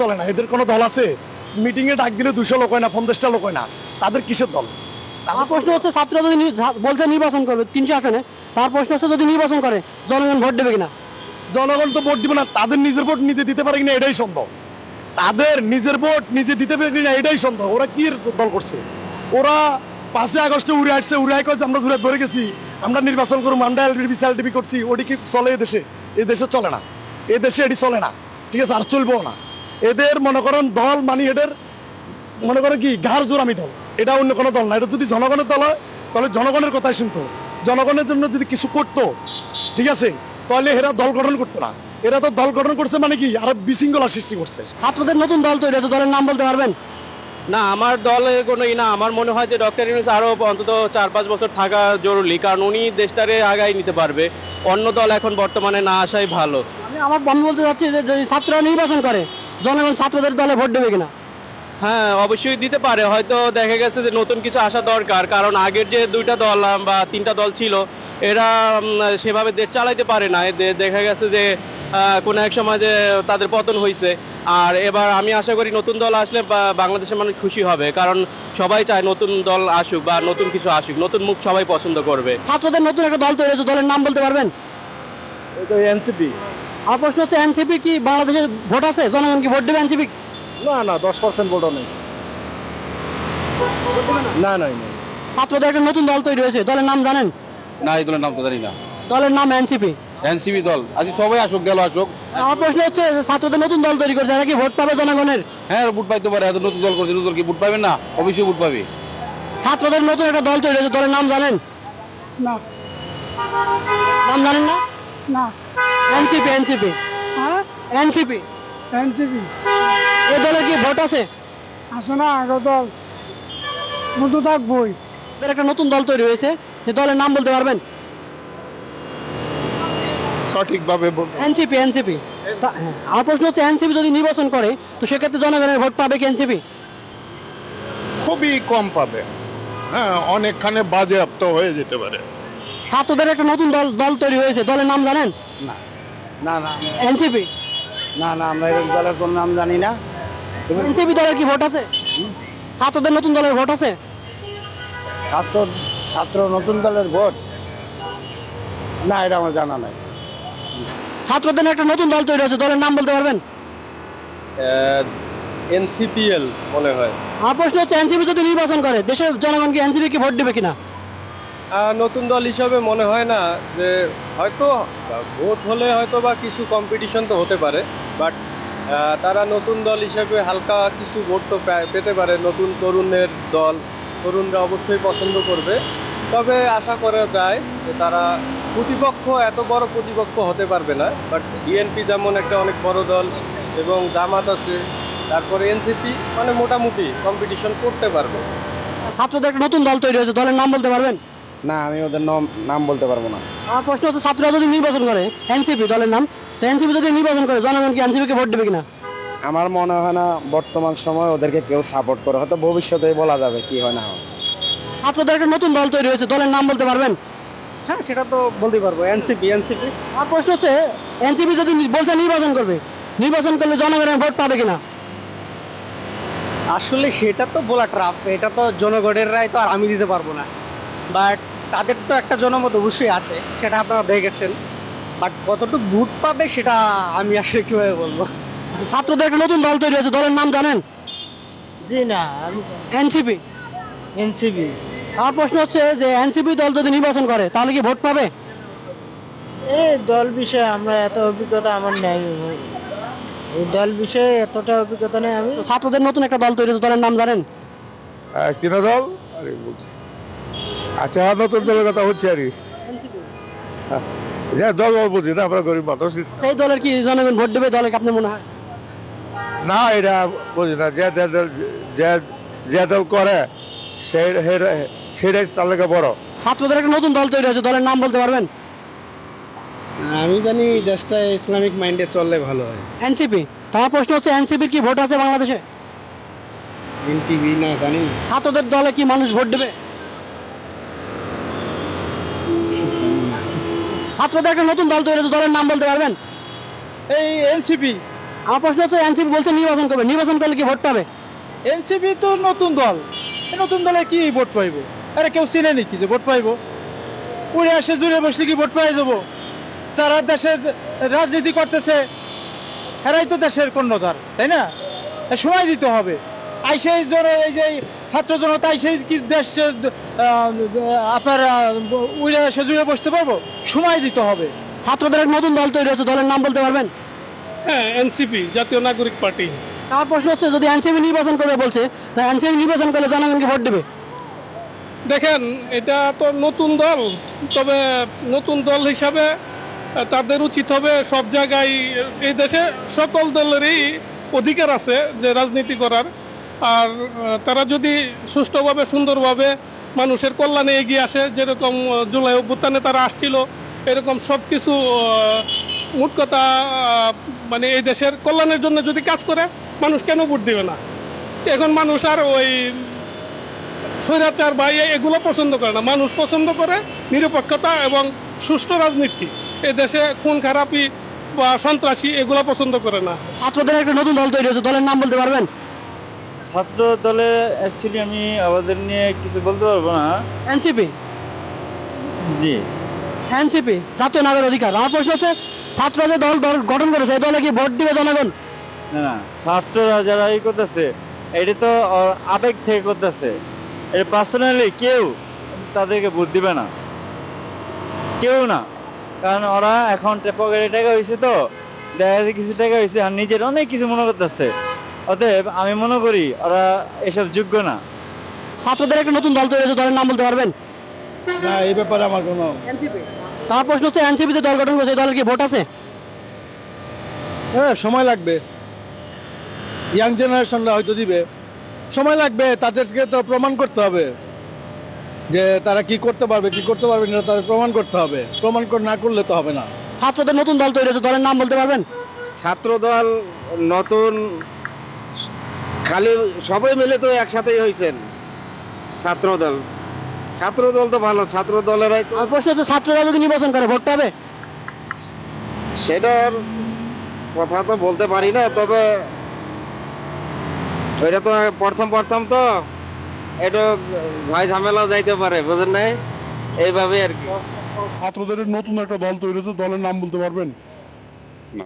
চলে না, এদের কোনো দল আছে? মিটিং এ ডাক দিলে 200 লোক হয় না, 50টা লোক হয় না, তাদের কিসের দল? আমার প্রশ্ন হচ্ছে ছাত্ররা যদি বলছে নির্বাচন করবে 300 আসনে, তার প্রশ্ন হচ্ছে যদি নির্বাচন করে জনগণ ভোট দেবে কিনা? জনগণ তো ভোট দিবে না, তাদের নিজের ভোট নিজে দিতে পারে কিনা এটাই সন্দেহ। তাদের নিজের ভোট নিজে দিতে পারে কিনা এটাই সন্দেহ। ওরা কি দল করছে? ওরা 5 আগস্টে উড়ে আসছে, উড়ে আয় আমরা জুড়ে ধরে গেছি, আমরা নির্বাচন করবো, আমরা এলডিপি সেলডিপি করছি। ওটি কি চলে এদেশে? এদেশে চলে না, এদেশে এটি চলে না, ঠিক আছে, আর চলবেও না। এদের মনে করেন দল মানে এদের মনে করেন কি ঘাড় জোরামি দল, এটা অন্য কোনো দল না। এটা যদি জনগণের দল হয় তাহলে জনগণের কথাই শুনতো, জনগণের জন্য যদি কিছু করতো, ঠিক আছে, তাহলে এরা দল গঠন করতো না। এরা তো দল গঠন করছে মানে কি আরো বিশৃঙ্খলা সৃষ্টি করছে। ছাত্রদের নতুন দল তৈরি হয়েছে, দলের নাম বলতে পারবেন? না, আমার দলের কোনো না, আমার মনে হয় যে ডক্টর ইউনূস আরও অন্তত 4-5 বছর থাকা জরুরি, কারণ উনি দেশটারে আগাই নিতে পারবে। অন্য দল এখন বর্তমানে না আসাই ভালো। আমি বলতে চাচ্ছি যে যদি ছাত্ররা নির্বাচন করে জনগণ ছাত্রদের দলে ভোট দেবে কিনা? হ্যাঁ, অবশ্যই দিতে পারে। হয়তো দেখা গেছে যে নতুন কিছু আসা দরকার, কারণ আগের যে 2টা দল বা 3টা দল ছিল এরা সেভাবে দেশ চালাইতে পারে না। দেখা গেছে যে কোনো এক সময় যে তাদের পতন হয়েছে। আর এবার আমি আশা করি নতুন দল আসলে বাংলাদেশের মানুষ খুশি হবে, কারণ সবাই চায় নতুন দল আসুক বা নতুন কিছু আসুক, নতুন মুখ সবাই পছন্দ করবে। ছাত্রদের নতুন একটা দল তৈরি হয়েছে, দলের নাম বলতে পারবেন? এনসিপি। আমার প্রশ্ন হচ্ছে এনসিপি কি বাংলাদেশে ভোট আছে? জনগণ কি ভোট দেবে এনসিপি? না না, 10% ভোটও নেই। না না, ছাত্রদের একটা নতুন দল তৈরি হয়েছে, দলের নাম জানেন? না, এই দলের নাম তো জানি না। দলের নাম এনসিপি। এনসিপি দল আজ সবাই আসুক, গেল আসুক। আমার প্রশ্ন হচ্ছে যে ছাত্রদের নতুন দল তৈরি করছে, এরা কি ভোট পাবে জনগণের? হ্যাঁ, ভোট পাইতে পারে, এত নতুন দল করছে, নতুন দল কি ভোট পাবেন না? অবশ্যই ভোট পাবে। ছাত্রদের নতুন একটা দল তৈরি হয়েছে, দলের নাম জানেন? না। নাম জানেন না? না। এনসিপি। এনসিপি। হ্যাঁ, এনসিপি। এনসিপি এই দলের কি ভোট আছে? আসে না, আগের দল মতো থাকবই। এদের একটা নতুন দল তৈরি হয়েছে, সেই দলের নাম বলতে পারবেন? সঠিকভাবে এনসিপি। এনসিপি। আমার প্রশ্ন হচ্ছে এনসিপি যদি নির্বাচন করে তো সেক্ষেত্রে জনগণের ভোট পাবে কি এনসিপি? খুবই কম পাবে। হ্যাঁ, অনেকখানে বাজেয়াপ্ত হয়ে যেতে পারে। ছাত্রদের একটা নতুন দল দল তৈরি হয়েছে, দলের নাম জানেন? না না না এনসিপি। না না, আমরা এরকম দলের কোনো নাম জানি না। এনসিপি দলের কি ভোট আছে? ছাত্রদের নতুন দলের ভোট আছে? ছাত্র ছাত্র নতুন দলের ভোট, না এটা আমার জানা নাই। ছাত্রদের একটা নতুন দল তৈরি হয়েছে, দলের নাম বলতে পারবেন? এনসিপিএল মনে হয়। আমার প্রশ্ন হচ্ছে এনসিপি যদি নির্বাচন করে দেশের জনগণ কি এনসিপি কি ভোট দেবে কিনা? নতুন দল হিসাবে মনে হয় না, যে হয়তো ভোট হলে হয়তো বা কিছু কম্পিটিশন তো হতে পারে, বাট তারা নতুন দল হিসাবে হালকা কিছু ভোট তো পেতে পারে। নতুন তরুণের দল, তরুণরা অবশ্যই পছন্দ করবে। তবে আশা করা যায় যে তারা প্রতিপক্ষ, এত বড় প্রতিপক্ষ হতে পারবে না। বাট বিএনপি যেমন একটা অনেক বড় দল, এবং জামাত আছে, তারপরে এনসিপি, মানে মোটামুটি কম্পিটিশন করতে পারবে। ছাত্রদের একটা নতুন দল তৈরি হয়েছে, দলের নাম বলতে পারবেন? না, আমি ওদের নাম বলতে পারবো না। আমার প্রশ্ন হচ্ছে ছাত্ররা যদি নির্বাচন করে এনসিপি দলের নাম, তো এনসিপি যদি নির্বাচন করে জনগণ কি এনসিপি কে ভোট দেবে কিনা? আমার মনে হয় না বর্তমান সময় ওদেরকে কেউ সাপোর্ট করে, হয়তো ভবিষ্যতে বলা যাবে কি হয় না হয়। ছাত্রদের একটা নতুন দল তৈরি হয়েছে, দলের নাম বলতে পারবেন? হ্যাঁ, সেটা তো বলতে পারবো, এনসিপি। এনসিপি আমার প্রশ্ন হচ্ছে এনসিপি যদি বলছে নির্বাচন করবে, নির্বাচন করলে জনগণের ভোট পাবে কিনা? আসলে সেটা তো বলা ট্রাফ, এটা তো জনগণের রায়, তো আর আমি দিতে পারবো না। বাট তাদের তো একটা জনমত অবশ্যই আছে, সেটা আপনারা দেখেছেন। বাট কতটুকু ভোট পাবে সেটা আমি আসলে কিভাবে বলবো। ছাত্রদের একটা নতুন দল তৈরি হয়েছে, দলের নাম জানেন? জি না, এনসিপি। এনসিপি। আমার প্রশ্ন হচ্ছে যে এনসিপি দল যদি নির্বাচন করে তাহলে কি ভোট পাবে? এই দল বিষয়ে আমরা এত অভিজ্ঞতা আমার নেই, এই দল বিষয়ে এতটা অভিজ্ঞতা নেই আমি। ছাত্রদের নতুন একটা দল তৈরি হয়েছে, দলের নাম জানেন? কিনা দল? আরে বলছি, আচ্ছা, নতুন দলের কথা হচ্ছে আর কি। যে দল বলছি না, আমরা গরিব মানুষ। সেই দলের কি জনগণ ভোট দেবে, দলের কি আপনার মনে হয়? না, এটা বুঝি না, যে দল করে সেটাই তার লেগে বড়। ছাত্রদের একটা নতুন দল তৈরি হয়েছে, দলের নাম বলতে পারবেন? আমি জানি দেশটা ইসলামিক মাইন্ডে চললে ভালো হয়। এনসিপি। তার প্রশ্ন হচ্ছে এনসিপির কি ভোট আছে বাংলাদেশে? এনটিভি না, জানি না। ছাত্রদের দলে কি মানুষ ভোট দেবে? ছাত্রদের একটা নতুন দল তৈরি হয়েছে, দলের নাম বলতে পারবেন? এই এনসিপি। আমার প্রশ্ন হচ্ছে এনসিপি বলছে নির্বাচন করবে, নির্বাচন করলে কি ভোট পাবে? এনসিপি তো নতুন দল, এই নতুন দলে কি ভোট পাইবো? আরে কেউ চিনে নাকি যে ভোট পাইবো? উড়ে আসে জুড়ে বসলে কি ভোট পাই যাবো? যারা দেশের রাজনীতি করতেছে এরাই তো দেশের কর্ণধার, তাই না? সময় দিতে হবে। আইসেই ধরো এই যে ছাত্র জনতা আইসেই কি দেশ আপনার উড়ে আসে জুড়ে বসতে পারবো? সময় দিতে হবে। ছাত্রদের এক নতুন দল তৈরি হচ্ছে, দলের নাম বলতে পারবেন? হ্যাঁ, এনসিপি, জাতীয় নাগরিক পার্টি। আমার প্রশ্ন হচ্ছে যদি এনসিপি নির্বাচন করবে বলছে, তা এনসিপি নির্বাচন করলে জনগণকে ভোট দেবে? দেখেন, এটা তো নতুন দল, তবে নতুন দল হিসাবে তাদের উচিত হবে সব জায়গায়, এই দেশে সকল দলেরই অধিকার আছে যে রাজনীতি করার। আর তারা যদি সুষ্ঠুভাবে সুন্দরভাবে মানুষের কল্যাণে এগিয়ে আসে, যেরকম জুলাই অভ্যুত্থানে তারা আসছিল, এরকম সব কিছু মোট কথা মানে এই দেশের কল্যাণের জন্য যদি কাজ করে, মানুষ কেন ভোট দেবে না? এখন মানুষ আর ওই স্বৈরাচার বা এগুলো পছন্দ করে না, মানুষ পছন্দ করে নিরপেক্ষতা এবং সুষ্ঠু রাজনীতি। এ দেশে খুন খারাপি বা সন্ত্রাসী এগুলো পছন্দ করে না। ছাত্রদের একটা নতুন দল তৈরি হচ্ছে, দলের নাম বলতে পারবেন? ছাত্র দলে অ্যাকচুয়ালি আমি আমাদের নিয়ে কিছু বলতে পারবো না। এনসিপি, জি, এনসিপি জাতীয় নাগরিক অধিকার। আমার প্রশ্ন হচ্ছে ছাত্ররা যে দল গঠন করেছে, এই দলে কি ভোট দিবে জনগণ? না না, ছাত্ররা যারা এই করতেছে এটা তো আবেগ থেকে করতেছে, এটা পার্সোনালি কেউ তাদেরকে ভোট দিবে না, কেউ না। কারণ ওরা এখন পকেটে টাকা হয়েছে, তো দেখা যাচ্ছে কিছু টাকা হয়েছে আর নিজের অনেক কিছু মনে করতেছে। অতএব আমি মনে করি ওরা এসব যোগ্য না। ছাত্রদের একটা নতুন দল তৈরি হচ্ছে, দলের নাম বলতে পারবেন? না, এই ব্যাপারে আমার কোনো এনসিপি। আমার প্রশ্ন হচ্ছে এনসিপি যে দল গঠন করেছে, এই দলের কি ভোট আছে? হ্যাঁ, সময় লাগবে। ইয়াং জেনারেশনরা হয়তো দিবে, সময় লাগবে। তাদেরকে তো প্রমাণ করতে হবে যে তারা কি করতে পারবে কি করতে পারবে না, তাদের প্রমাণ করতে হবে। প্রমাণ না করলে তো হবে না। ছাত্রদের নতুন দল তৈরি হচ্ছে, দলের নাম বলতে পারবেন? ছাত্র দল নতুন, খালি সবাই মিলে তো একসাথেই হয়েছেন ছাত্র দল। ছাত্র দল তো ভালো, ছাত্র দলেরাই তো। আমার প্রশ্ন হচ্ছে ছাত্ররা যদি নির্বাচন করে ভোট পাবে? সেটার কথা তো বলতে পারি না, তবে ওইটা তো প্রথম তো এটা ঝয় ঝামেলাও যাইতে পারে, বুঝেন নাই? এইভাবে আর কি। ছাত্রদের নতুন একটা দল তৈরি হয়েছে, দলের নাম বলতে পারবেন?